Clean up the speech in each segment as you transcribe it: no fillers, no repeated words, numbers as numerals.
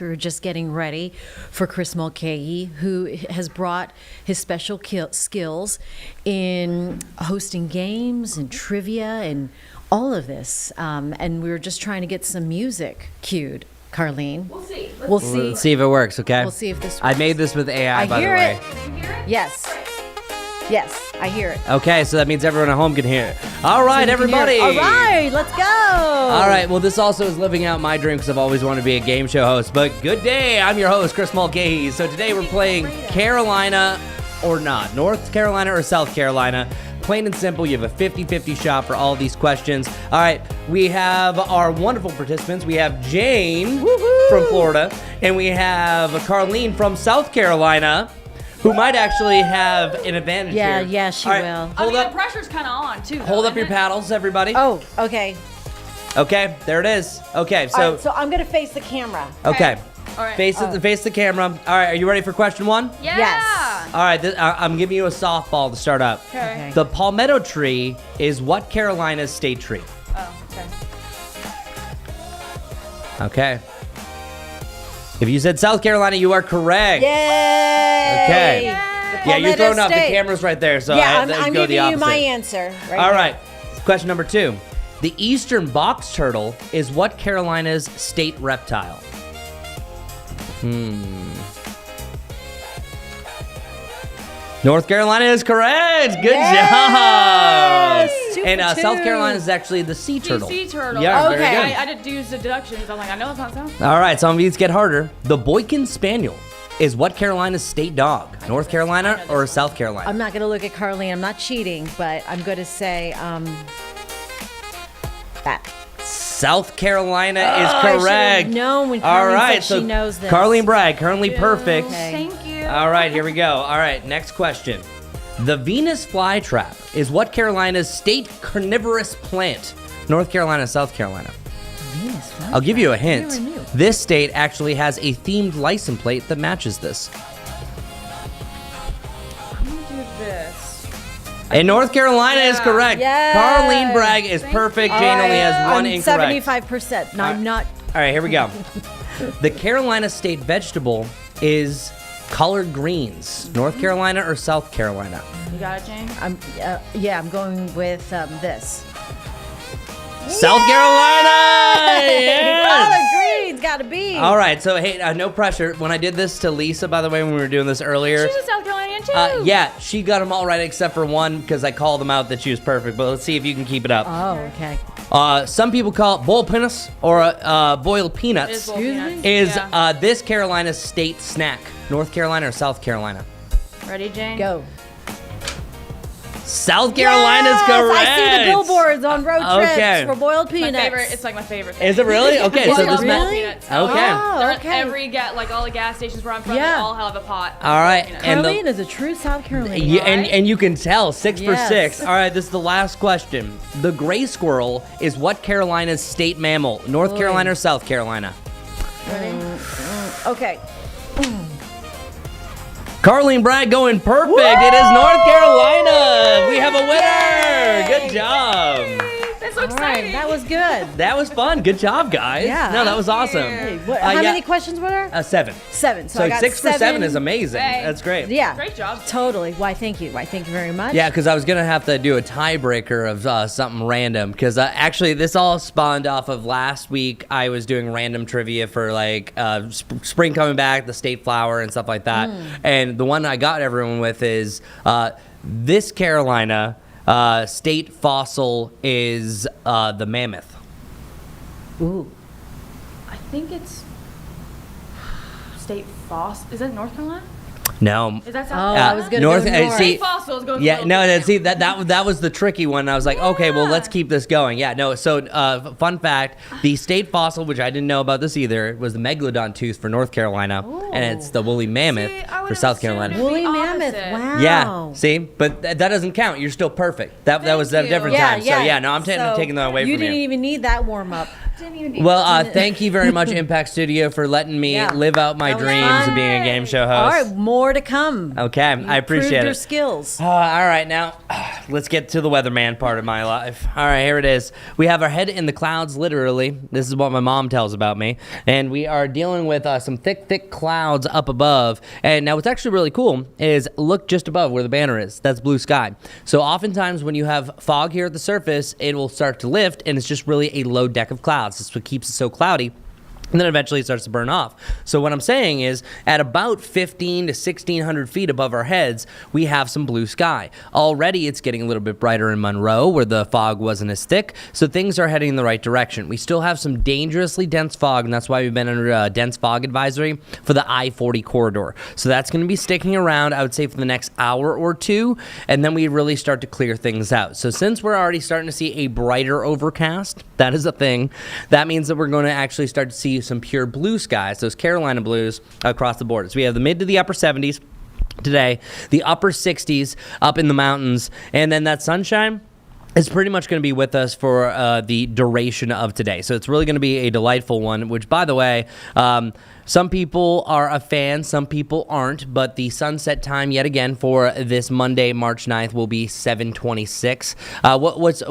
We're just getting ready for Chris Mulcahy, who has brought his special skills in hosting games and trivia and all of this. And we were just trying to get some music cued. Carlene. We'll see. Let's see if it works, okay? We'll see if this works. I made this with AI, by the way. Did you hear it? Yes. Yes, I hear it. Okay, so that means everyone at home can hear it. All right, So you can hear everybody. it. All right, let's go. All right, well, this also is living out my dream because I've always wanted to be a game show host. But good day, I'm your host, Chris Mulcahy. So today we're playing Carolina or not, North Carolina or South Carolina. Plain and simple, you have a 50-50 shot for all of these questions. All right, we have our wonderful participants. We have Jane from Florida, and we have Carlene from South Carolina, who might actually have an advantage here. Yeah, she All right, will. Hold up. The pressure's kind of on, too. Hold up isn't your it? paddles, everybody. Oh, okay. Okay, there it is. Okay, so All right, so I'm going to face the camera. okay. All right. Face the camera. All right, are you ready for question one? Yeah. Yes. All right, I'm giving you a softball to start up. Okay. The palmetto tree is what Carolina's state tree? Oh, okay. Okay. If you said South Carolina, you are correct. Yay! Okay. The Yeah, you're Palmetto throwing up. The State. camera's right there, so Yeah, I have to I'm go the giving you opposite. my answer. All right. Question number 2. The eastern box turtle is what Carolina's state reptile? North Carolina is correct. Good job. 2 And for 2. South Carolina is actually the sea turtle. Sea turtle. Yeah, Okay. very good. I did do the deductions. I'm like, I know it's not South. All right, some of these get harder. The Boykin Spaniel is what Carolina's state dog? North Carolina or South Carolina? I'm not going to look at Carlene. I'm not cheating, but I'm going to say that. South Carolina is I should have correct. known when All Carlene right, said so she knows this. Carlene Bragg, currently perfect. Okay. Thank you. All right, here we go. All right, next question. The Venus flytrap is what Carolina's state carnivorous plant? North Carolina, South Carolina. Venus flytrap. I'll give you a hint. Never knew. This state actually has a themed license plate that matches this. I'm going to do this. And North Carolina is Yeah. correct. Yes. Carlene Bragg is perfect. Jane only has one I'm incorrect. 75%. No, I'm not. All right, here we go. The Carolina state vegetable is collard greens. North Carolina or South Carolina? You got it, Jane? I'm going with this. South Carolina! Yes! Collard greens, gotta be. All right, so hey, no pressure. When I did this to Lisa, by the way, when we were doing this earlier, She's a South Carolinian, too. yeah, she got them all right except for one because I called them out that she was perfect. But let's see if you can keep it up. Oh, okay. Some people call it boiled peanuts or boiled peanuts. It's boiled peanuts. Is Yeah. this Carolina's state snack? North Carolina or South Carolina? Ready, Jane? Go. South Carolina's Yes, correct. I see the billboards on road trips Okay. for boiled My peanuts. favorite. It's like my favorite thing. Is it really? Okay, so Boiled this really? Peanuts. Okay. Oh, They're okay. at all the gas stations where I'm from, Yeah. they all have a pot. All right, Peanuts. and Carlene is a true South Carolinian. Yeah, Right? and you can tell 6 for Yes. 6. All right, this is the last question. The gray squirrel is what Carolina's state mammal? North Carolina or South Carolina? Okay. Carlene Bragg going perfect. It is North Carolina. We have a winner. Good job. That's so All right, exciting. that was good. That was fun. Good job, guys. Yeah. No, that was awesome. Hey, how many questions were there? 7. 7. So, I So got 6 for 7 is amazing. Hey. That's great. Yeah. Great job. Totally. Why, thank you. Why, thank you very much. Yeah, because I was going to have to do a tiebreaker of something random. Because actually, this all spawned off of last week. I was doing random trivia for like spring coming back, the state flower, and stuff like that. And the one I got everyone with is this Carolina state fossil is the mammoth. Ooh. I think it's state fossil. Is that North Carolina? No. Is that Oh, South I was going to North- go north. see- State fossils go Yeah, to no, North see that was the tricky one. I was like, okay, well, let's keep this going. Yeah, no. So, fun fact: the state fossil, which I didn't know about this either, was the megalodon tooth for North Carolina, and it's the woolly mammoth See, I for South Carolina. Woolly The mammoth. opposite. Wow. Yeah, see, but that doesn't count. You're still perfect. That was a you. different time. So yeah, no, I'm So taking that away you from you. didn't even need that warm up. Didn't even need Well, thank you very much, Impact Studio, for letting me Yeah. live out my That was dreams fun. of being a game show All host. right, more to come. Okay, You I appreciate proved your it. skills. All right, now let's get to the weatherman part of my life. All right, here it is. We have our head in the clouds, literally. This is what my mom tells about me. And we are dealing with some thick clouds up above. And now what's actually really cool is look just above where the banner is. That's blue sky. So oftentimes when you have fog here at the surface, it will start to lift, and it's just really a low deck of clouds. That's what keeps it so cloudy. And then eventually it starts to burn off. So what I'm saying is at about 15 to 1,600 feet above our heads, we have some blue sky. Already it's getting a little bit brighter in Monroe where the fog wasn't as thick. So things are heading in the right direction. We still have some dangerously dense fog, and that's why we've been under a dense fog advisory for the I-40 corridor. So that's going to be sticking around, I would say, for the next hour or two, and then we really start to clear things out. So since we're already starting to see a brighter overcast, that is a thing, that means that we're going to actually start to see some pure blue skies, those Carolina blues across the board. So we have the mid to the upper 70s today, the upper 60s up in the mountains, and then that sunshine is pretty much going to be with us for the duration of today. So it's really going to be a delightful one, which, by the way, some people are a fan, some people aren't, but the sunset time yet again for this Monday, March 9th will be 7:26.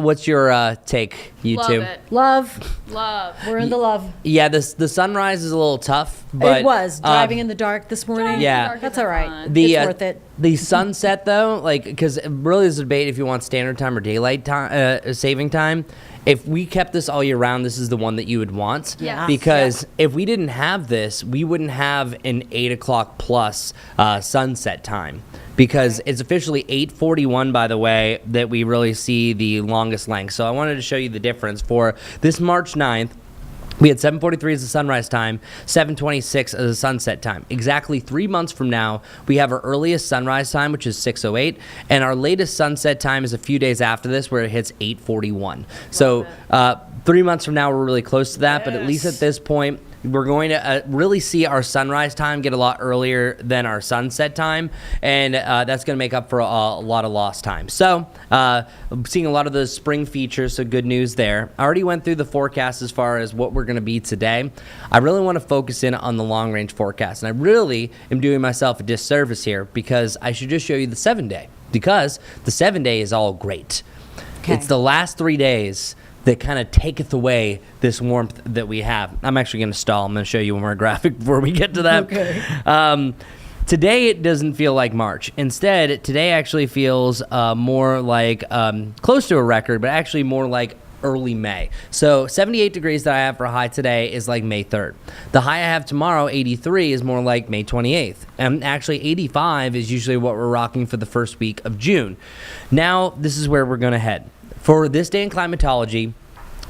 What's your take, you Love two? it. Love. Love. We're in the love. Yeah, the sunrise is a little tough, but It was driving in the dark this morning. Yeah. That's all right. Fun. It's worth it. The sunset, though, like, because really there's a debate if you want standard time or daylight time, saving time. If we kept this all year round, this is the one that you would want. Yes. Because if we didn't have this, we wouldn't have an 8 o'clock plus sunset time. Because it's officially 8:41, by the way, that we really see the longest length. So I wanted to show you the difference for this March 9th. We had 7:43 as the sunrise time, 7:26 as the sunset time. Exactly 3 months from now, we have our earliest sunrise time, which is 6:08, and our latest sunset time is a few days after this, where it hits 8:41. So 3 months from now, we're really close to that, but at least at this point, we're going to really see our sunrise time get a lot earlier than our sunset time, and that's going to make up for a lot of lost time. So I'm seeing a lot of those spring features, so good news there. I already went through the forecast as far as what we're going to be today. I really want to focus in on the long-range forecast, and I really am doing myself a disservice here because I should just show you the 7-day, because the 7-day is all great. Okay. It's the last 3 days that kind of taketh away this warmth that we have. I'm actually going to stall. I'm going to show you one more graphic before we get to that. Okay. Today, it doesn't feel like March. Instead, today actually feels more like close to a record, but actually more like early May. So 78 degrees that I have for a high today is like May 3rd. The high I have tomorrow, 83, is more like May 28th. And actually 85 is usually what we're rocking for the first week of June. Now, this is where we're going to head. For this day in climatology,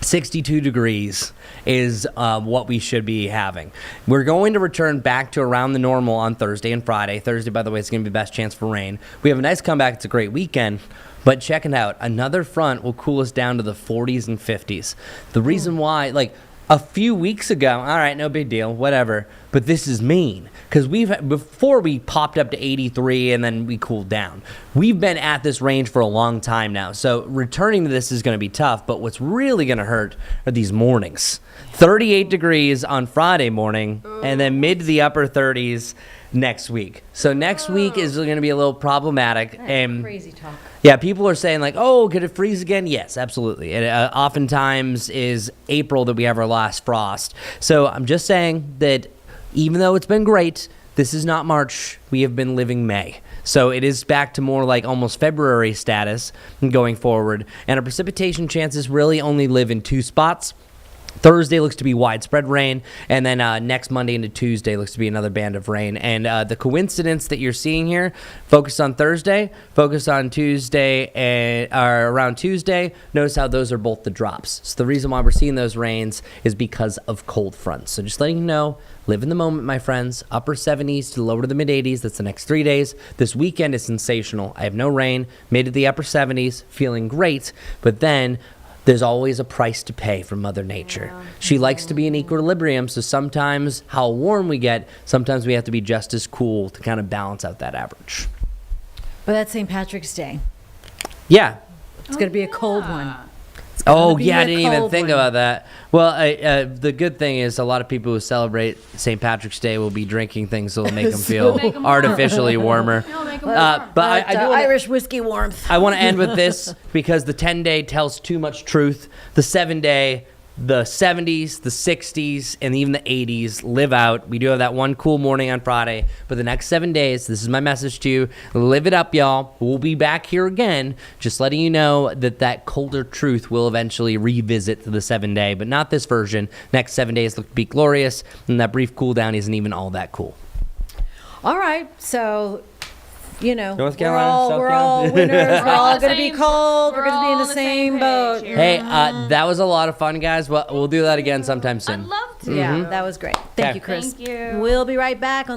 62 degrees is what we should be having. We're going to return back to around the normal on Thursday and Friday. Thursday, by the way, is going to be the best chance for rain. We have a nice comeback. It's a great weekend. But check it out. Another front will cool us down to the 40s and 50s. The reason why, like, a few weeks ago, all right, no big deal, whatever. But this is mean because before we popped up to 83 and then we cooled down. We've been at this range for a long time now. So returning to this is going to be tough. But what's really going to hurt are these mornings. 38 degrees on Friday morning and then mid to the upper 30s next week. So next week is going to be a little problematic. And Crazy talk. yeah, people are saying like, oh, could it freeze again? Yes, absolutely. It oftentimes is April that we have our last frost. So I'm just saying that even though it's been great, this is not March. We have been living May. So it is back to more like almost February status going forward. And our precipitation chances really only live in 2 spots. Thursday looks to be widespread rain, and then next Monday into Tuesday looks to be another band of rain. And the coincidence that you're seeing here, focus on Thursday, focus on Tuesday, or around Tuesday, notice how those are both the drops. So the reason why we're seeing those rains is because of cold fronts. So just letting you know, live in the moment, my friends. Upper 70s to lower to the mid 80s. That's the next 3 days. This weekend is sensational. I have no rain, mid to the upper 70s, feeling great, but then there's always a price to pay for Mother Nature. She likes to be in equilibrium, so sometimes how warm we get, sometimes we have to be just as cool to kind of balance out that average. But that's St. Patrick's Day. Yeah. It's going to be a cold one. Oh, be yeah, I a didn't even cold think one. about that. Well, the good thing is a lot of people who celebrate St. Patrick's Day will be drinking things that will make them feel Make 'em warm. artificially warmer. It'll make 'em But I do wanna- Irish whiskey warmth. I want to end with this because the 10-day tells too much truth. The 7-day, the 70s, the 60s, and even the 80s live out. We do have that one cool morning on Friday, but the next 7 days, this is my message to you, live it up, y'all. We'll be back here again, just letting you know that colder truth will eventually revisit the 7-day, but not this version. Next 7 days look to be glorious, and that brief cool down isn't even all that cool. All right, so North we're Carolina, all South we're all Carolina. winners. We're all the going to be same- cold. We're we're going to be in all the on the same same boat. page here. Hey, that was a lot of fun, guys. We'll do that again sometime soon. I'd love to. Yeah, that was great. Thank Okay. you, Chris. Thank you. We'll be right back on